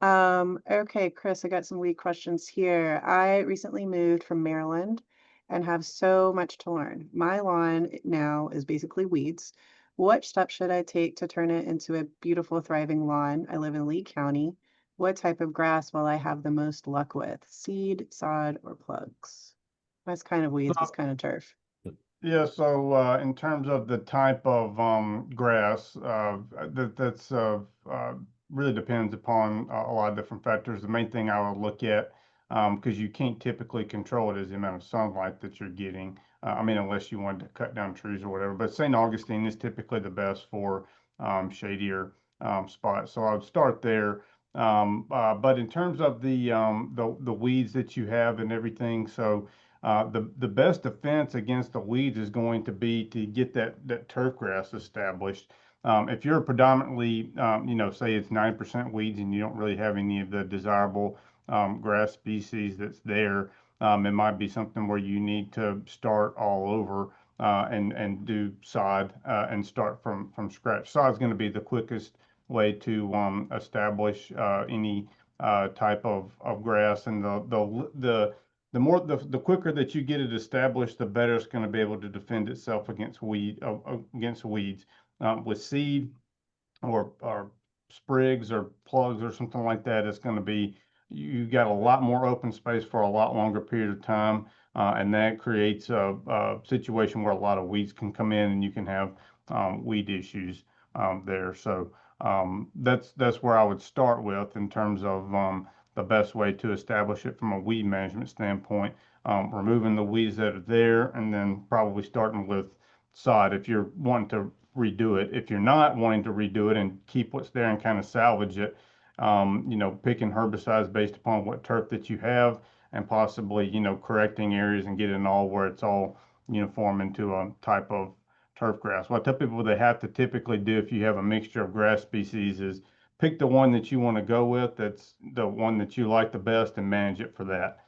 Okay, Chris, I got some weed questions here. I recently moved from Maryland and have so much to learn. My lawn now is basically weeds. What steps should I take to turn it into a beautiful, thriving lawn? I live in Lee County. What type of grass will I have the most luck with? Seed, sod, or plugs? That's kind of weeds, it's kind of turf. Yeah, so in terms of the type of grass, that's really depends upon a lot of different factors. The main thing I would look at, because you can't typically control it, is the amount of sunlight that you're getting. I mean, unless you want to cut down trees or whatever. But St. Augustine is typically the best for shadier spots. So I would start there. But in terms of the weeds that you have and everything, so the best defense against the weeds is going to be to get that turf grass established. If you're predominantly, say it's 9% weeds and you don't really have any of the desirable grass species that's there, it might be something where you need to start all over and do sod and start from scratch. Sod is going to be the quickest way to establish any type of grass, and the quicker that you get it established, the better it's going to be able to defend itself against weeds. With seed or sprigs or plugs or something like that, it's going to be, you got a lot more open space for a lot longer period of time, and that creates a situation where a lot of weeds can come in and you can have weed issues there. So that's where I would start with in terms of the best way to establish it from a weed management standpoint, removing the weeds that are there, and then probably starting with sod if you're wanting to redo it. If you're not wanting to redo it and keep what's there and kind of salvage it, picking herbicides based upon what turf that you have, and possibly, correcting areas and getting it all where it's all uniform into a type of turf grass. What I tell people they have to typically do if you have a mixture of grass species is pick the one that you want to go with. That's the one that you like the best and manage it for that.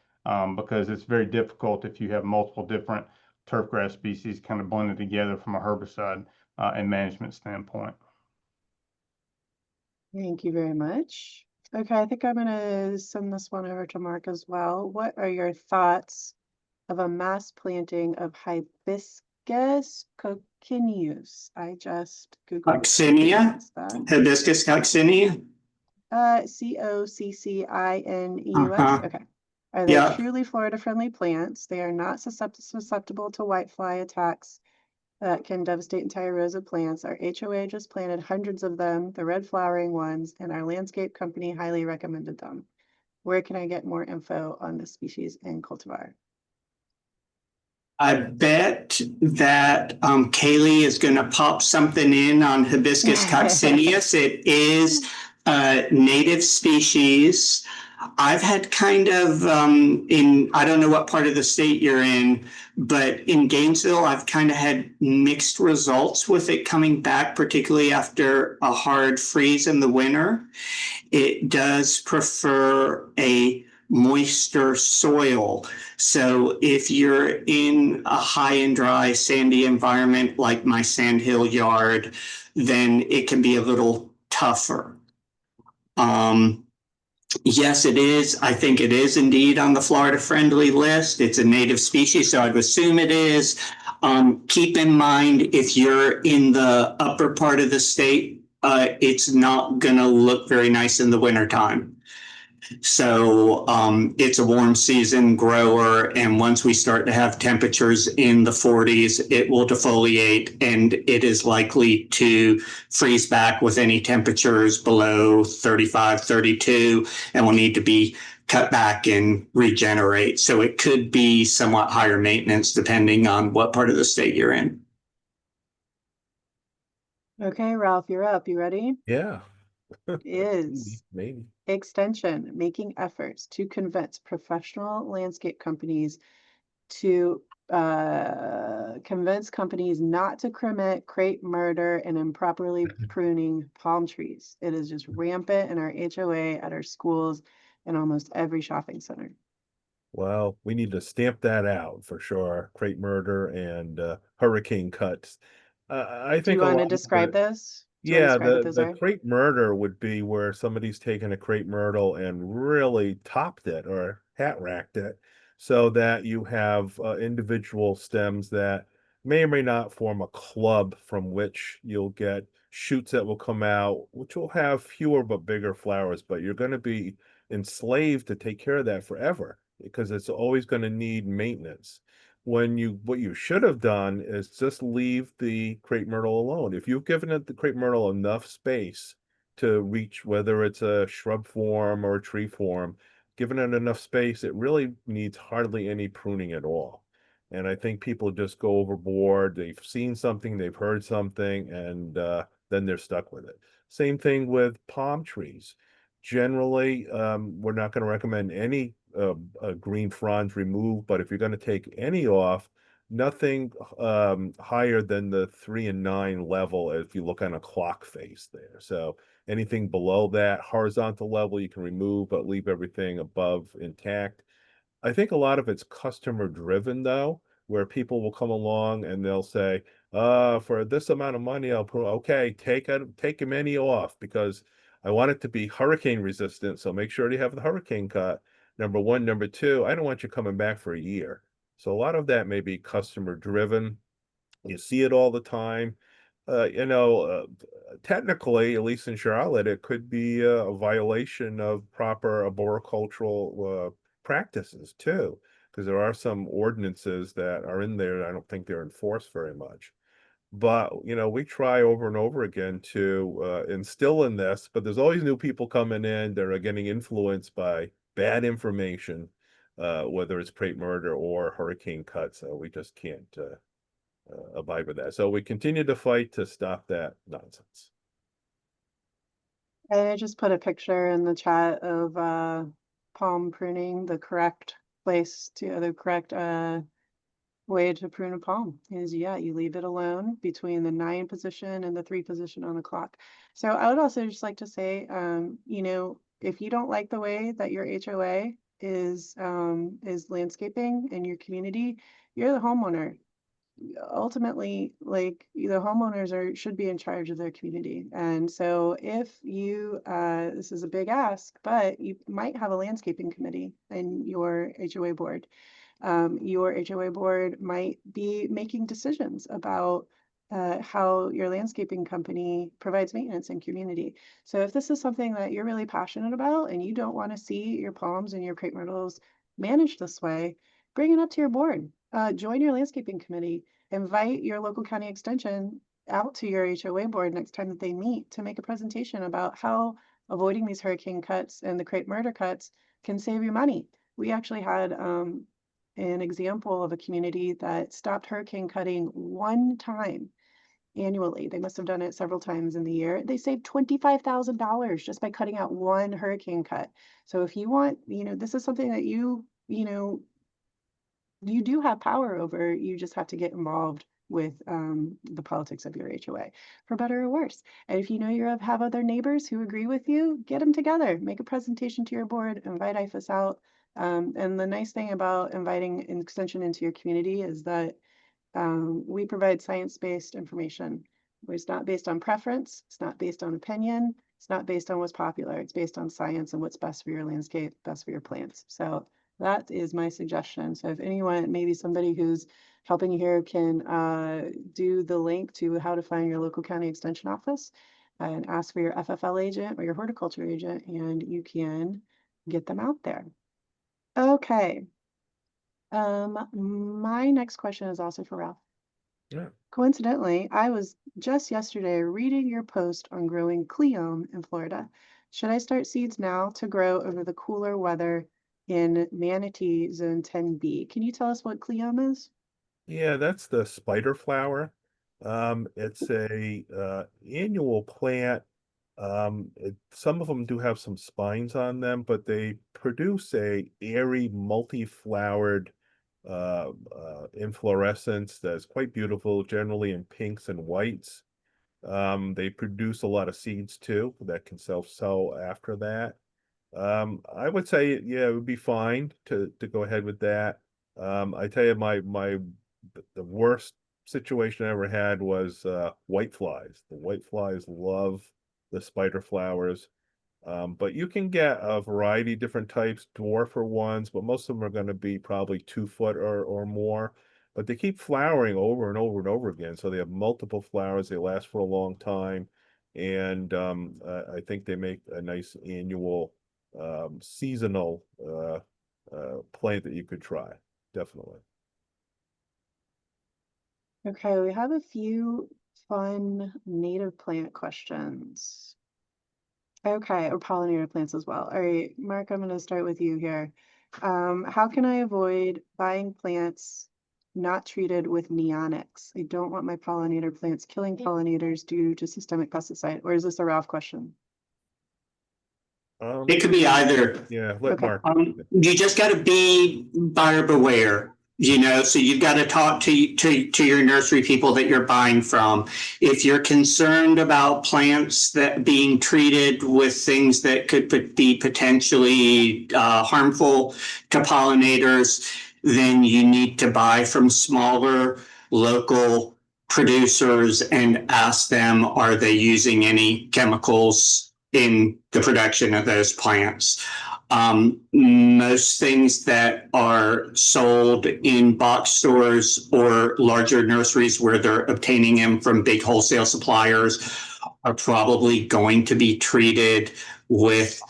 Because it's very difficult if you have multiple different turfgrass species kind of blended together from a herbicide and management standpoint. Thank you very much. Okay, I think I'm gonna send this one over to Mark as well. What are your thoughts of a mass planting of hibiscus cochineus? I just Googled Coccinea, that. hibiscus coccinea. Coccineus. Okay. Are they Yeah. truly Florida-friendly plants? They are not susceptible to whitefly attacks that can devastate entire rows of plants. Our HOA just planted hundreds of them, the red flowering ones, and our landscape company highly recommended them. Where can I get more info on this species and cultivar? I bet that Kaylee is going to pop something in on hibiscus coccineus. It is a native species. I've had kind of I don't know what part of the state you're in, but in Gainesville, I've kind of had mixed results with it coming back, particularly after a hard freeze in the winter. It does prefer a moister soil. So if you're in a high and dry sandy environment like my sandhill yard, then it can be a little tougher. Yes, it is. I think it is indeed on the Florida friendly list. It's a native species, so I'd assume it is. Keep in mind, if you're in the upper part of the state, it's not going to look very nice in the wintertime. So it's a warm season grower, and once we start to have temperatures in the 40s, it will defoliate, and it is likely to freeze back with any temperatures below 35, 32, and will need to be cut back and regenerate. So it could be somewhat higher maintenance depending on what part of the state you're in. Okay, Ralph, you're up. You ready? Yeah. Is Maybe. Extension making efforts to convince professional landscape companies to convince companies not to commit crepe murder and improperly pruning palm trees. It is just rampant in our HOA, at our schools, and almost every shopping center. Well, we need to stamp that out for sure. Crepe murder and hurricane cuts. I Do you think a want to lot of describe it, this? Do you want to yeah, describe what the those the are? crepe murder would be where somebody's taken a crepe myrtle and really topped it or hat racked it so that you have individual stems that may or may not form a club from which you'll get shoots that will come out, which will have fewer but bigger flowers, but you're going to be enslaved to take care of that forever because it's always going to need maintenance. What you should have done is just leave the crepe myrtle alone. If you've given it the crepe myrtle enough space to reach, whether it's a shrub form or a tree form, given it enough space, it really needs hardly any pruning at all. And I think people just go overboard. They've seen something, they've heard something, and then they're stuck with it. Same thing with palm trees. Generally, we're not going to recommend any green fronds removed, but if you're going to take any off, nothing higher than the 3 and 9 level if you look on a clock face there. So anything below that horizontal level you can remove, but leave everything above intact. I think a lot of it's customer driven though, where people will come along and they'll say, for this amount of money, I'll put, okay, take many off because I want it to be hurricane resistant. So make sure you have the hurricane cut. Number one. Number two, I don't want you coming back for a year. So a lot of that may be customer driven. You see it all the time. Technically, at least in Charlotte, it could be a violation of proper arboricultural practices too, because there are some ordinances that are in there. I don't think they're enforced very much. But we try over and over again to instill in this, but there's always new people coming in that are getting influenced by bad information, whether it's crepe murder or hurricane cuts. So we just can't abide with that. So we continue to fight to stop that nonsense. I just put a picture in the chat of palm pruning, the correct place to the correct way to prune a palm is, yeah, you leave it alone between the 9 position and the 3 position on the clock. So I would also just like to say, you know, if you don't like the way that your HOA is landscaping in your community, you're the homeowner. Ultimately, like, the homeowners should be in charge of their community. And so if you, this is a big ask, but you might have a landscaping committee in your HOA board. Your HOA board might be making decisions about how your landscaping company provides maintenance in community. So if this is something that you're really passionate about and you don't want to see your palms and your crepe myrtles managed this way, bring it up to your board. Join your landscaping committee. Invite your local county extension out to your HOA board next time that they meet to make a presentation about how avoiding these hurricane cuts and the crepe myrtle cuts can save you money. We actually had an example of a community that stopped hurricane cutting one time annually. They must have done it several times in the year. They saved $25,000 just by cutting out one hurricane cut. So if you want, you know, this is something that you do have power over. You just have to get involved with the politics of your HOA, for better or worse. And if you know you have other neighbors who agree with you, get them together, make a presentation to your board, invite IFAS out. And the nice thing about inviting an extension into your community is that we provide science-based information. It's not based on preference, it's not based on opinion, it's not based on what's popular, it's based on science and what's best for your landscape, best for your plants. So that is my suggestion. So if anyone, maybe somebody who's helping you here can do the link to how to find your local county extension office and ask for your FFL agent or your horticulture agent, and you can get them out there. Okay. My next question is also for Ralph. Yeah. Coincidentally, I was just yesterday reading your post on growing cleome in Florida. Should I start seeds now to grow over the cooler weather in Manatee Zone 10B? Can you tell us what cleome is? Yeah, that's the spider flower. It's a annual plant. Some of them do have some spines on them, but they produce a airy, multi-flowered inflorescence that's quite beautiful, generally in pinks and whites. They produce a lot of seeds too that can self-sow after that. I would say, yeah, it would be fine to go ahead with that. I tell you, the worst situation I ever had was white flies. The white flies love the spider flowers. But you can get a variety of different types, dwarfer ones, but most of them are going to be probably 2 foot or more. But they keep flowering over and over and over again. So they have multiple flowers. They last for a long time. And I think they make a nice annual seasonal plant that you could try. Definitely. Okay, we have a few fun native plant questions. Okay, or pollinator plants as well. All right, Marc, I'm going to start with you here. How can I avoid buying plants not treated with neonics? I don't want my pollinator plants killing pollinators due to systemic pesticide. Or is this a Ralph question? It could be either. Yeah, let Okay. Marc. You just got to be buyer beware, so you've got to talk to your nursery people that you're buying from. If you're concerned about plants that being treated with things that could be potentially harmful to pollinators, then you need to buy from smaller local producers and ask them, are they using any chemicals in the production of those plants? Most things that are sold in box stores or larger nurseries where they're obtaining them from big wholesale suppliers are probably going to be treated with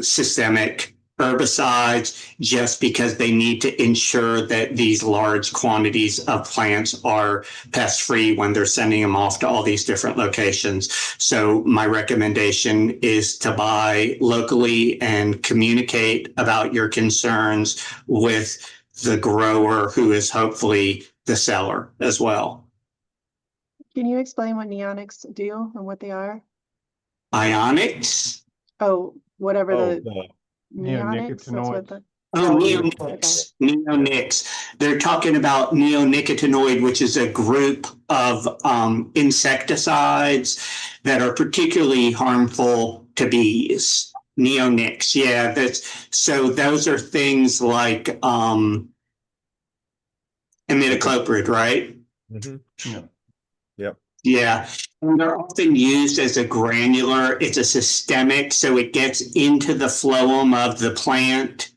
systemic herbicides, just because they need to ensure that these large quantities of plants are pest-free when they're sending them off to all these different locations. So my recommendation is to buy locally and communicate about your concerns with the grower, who is hopefully the seller as well. Can you explain what neonics do and what they are? Ionics? Oh, whatever the Yeah, neonics, that's what nicotinoids. the Oh, Weed. neonics. Neonics. They're talking about neonicotinoid, which is a group of insecticides that are particularly harmful to bees. Neonics, yeah. So those are things like imidacloprid, right? Mm-hmm. Yeah. Yep. Yeah, and they're often used as a granular. It's a systemic, so it gets into the phloem of the plant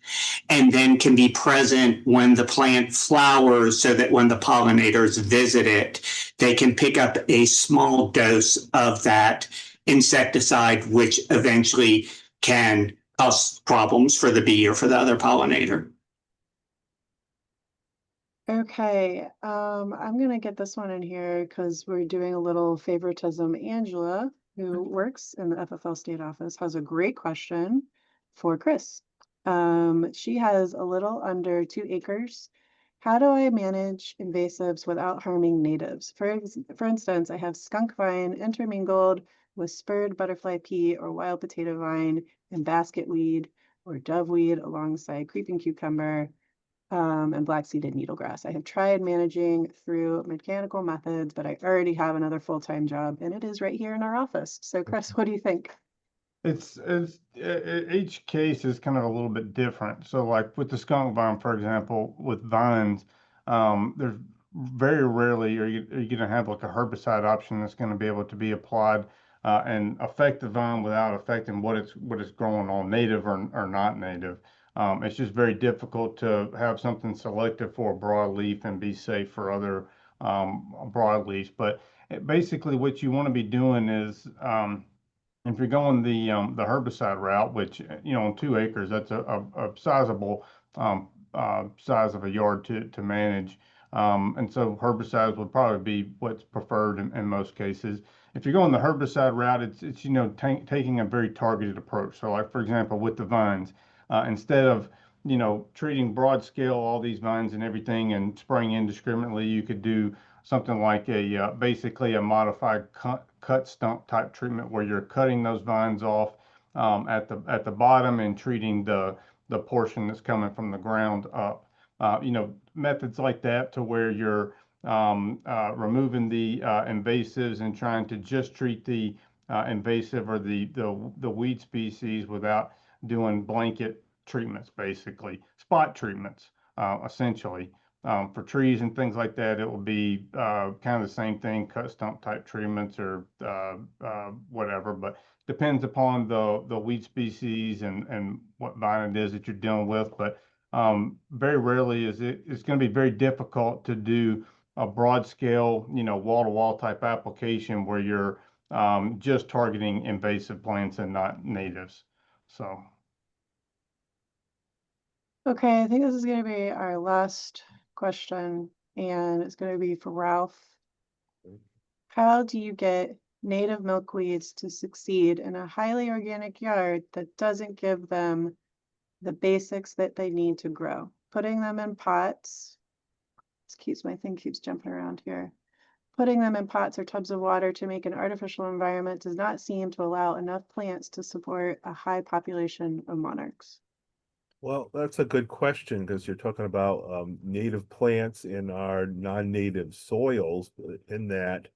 and then can be present when the plant flowers so that when the pollinators visit it, they can pick up a small dose of that insecticide, which eventually can cause problems for the bee or for the other pollinator. Okay, I'm gonna get this one in here because we're doing a little favoritism. Angela, who works in the FFL state office, has a great question for Chris. She has a little under 2 acres. How do I manage invasives without harming natives? For instance, I have skunk vine intermingled with spurred butterfly pea or wild potato vine and basket weed or doveweed alongside creeping cucumber and black-seeded needlegrass. I have tried managing through mechanical methods, but I already have another full-time job, and it is right here in our office. So, Chris, what do you think? Each case is kind of a little bit different. So, like with the skunk vine, for example, with vines, there's very rarely are you going to have like a herbicide option that's going to be able to be applied and affect the vine without affecting what it's growing on, native or not native. It's just very difficult to have something selective for a broadleaf and be safe for other broadleaves. But basically, what you want to be doing is if you're going the herbicide route, which on 2 acres, that's a sizable size of a yard to manage. And so herbicides would probably be what's preferred in most cases. If you're going the herbicide route, it's taking a very targeted approach. So like for example, with the vines, instead of treating broad scale all these vines and everything and spraying indiscriminately, you could do something like basically a modified cut stump type treatment where you're cutting those vines off at the bottom and treating the portion that's coming from the ground up. Methods like that to where you're removing the invasives and trying to just treat the invasive or the weed species without doing blanket treatments, basically spot treatments, essentially. For trees and things like that, it will be kind of the same thing, cut stump type treatments or whatever, but depends upon the weed species and what vine it is that you're dealing with. But very rarely it's going to be very difficult to do a broad scale, wall-to-wall type application where you're just targeting invasive plants and not natives. So. Okay, I think this is going to be our last question, and it's going to be for Ralph. How do you get native milkweeds to succeed in a highly organic yard that doesn't give them the basics that they need to grow? Putting them in pots. My thing keeps jumping around here. Putting them in pots or tubs of water to make an artificial environment does not seem to allow enough plants to support a high population of monarchs. Well, that's a good question because you're talking about native plants in our non-native soils. In that,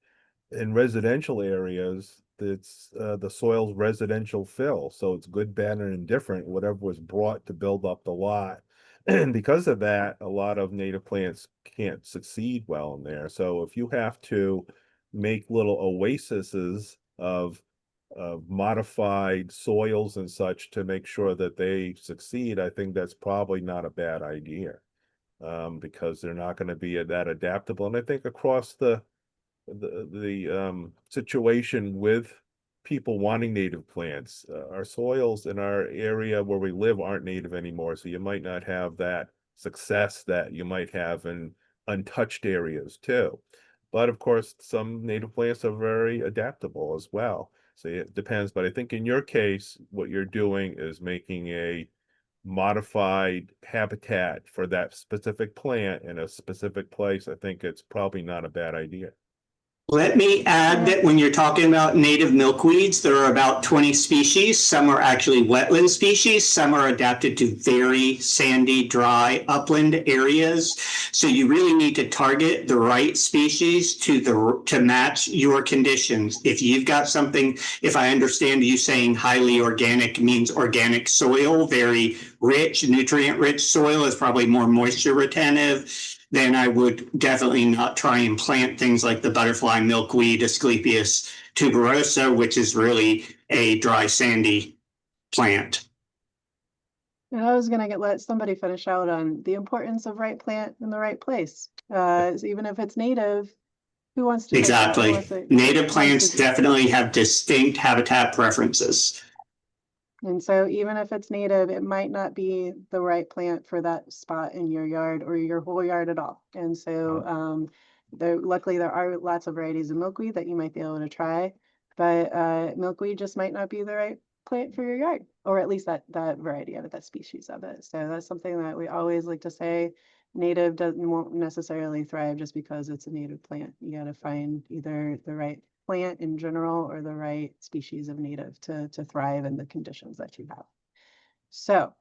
in residential areas, it's the soil's residential fill, so it's good, bad, and indifferent, whatever was brought to build up the lot. And because of that, a lot of native plants can't succeed well in there. So if you have to make little oases of modified soils and such to make sure that they succeed, I think that's probably not a bad idea, because they're not going to be that adaptable. And I think across the situation with people wanting native plants, our soils in our area where we live aren't native anymore, so you might not have that success that you might have in untouched areas too. But of course, some native plants are very adaptable as well. So it depends. But I think in your case, what you're doing is making a modified habitat for that specific plant in a specific place. I think it's probably not a bad idea. Let me add that when you're talking about native milkweeds, there are about 20 species. Some are actually wetland species. Some are adapted to very sandy, dry upland areas. So you really need to target the right species to match your conditions. If you've got something, if I understand you saying highly organic means organic soil, very rich, nutrient-rich soil is probably more moisture retentive, then I would definitely not try and plant things like the butterfly milkweed, Asclepias tuberosa, which is really a dry, sandy plant. And I was gonna let somebody finish out on the importance of right plant in the right place. So even if it's native, who wants to take that? Who Exactly. wants to- Native wants plants to- definitely have distinct habitat preferences. And so even if it's native, it might not be the right plant for that spot in your yard or your whole yard at all. And so luckily there are lots of varieties of milkweed that you might be able to try, but milkweed just might not be the right plant for your yard, or at least that variety of it, that species of it. So that's something that we always like to say. Native won't necessarily thrive just because it's a native plant. You got to find either the right plant in general or the right species of native to thrive in the conditions that you have. So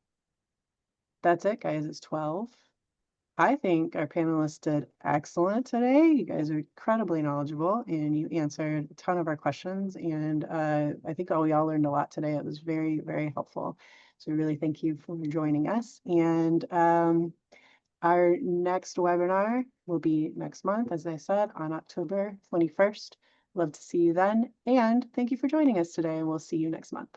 that's it, guys. It's 12. I think our panelists did excellent today. You guys are incredibly knowledgeable and you answered a ton of our questions. And I think we all learned a lot today. It was very, very helpful. So really thank you for joining us. And our next webinar will be next month, as I said, on October 21st. Love to see you then. And thank you for joining us today, and we'll see you next month.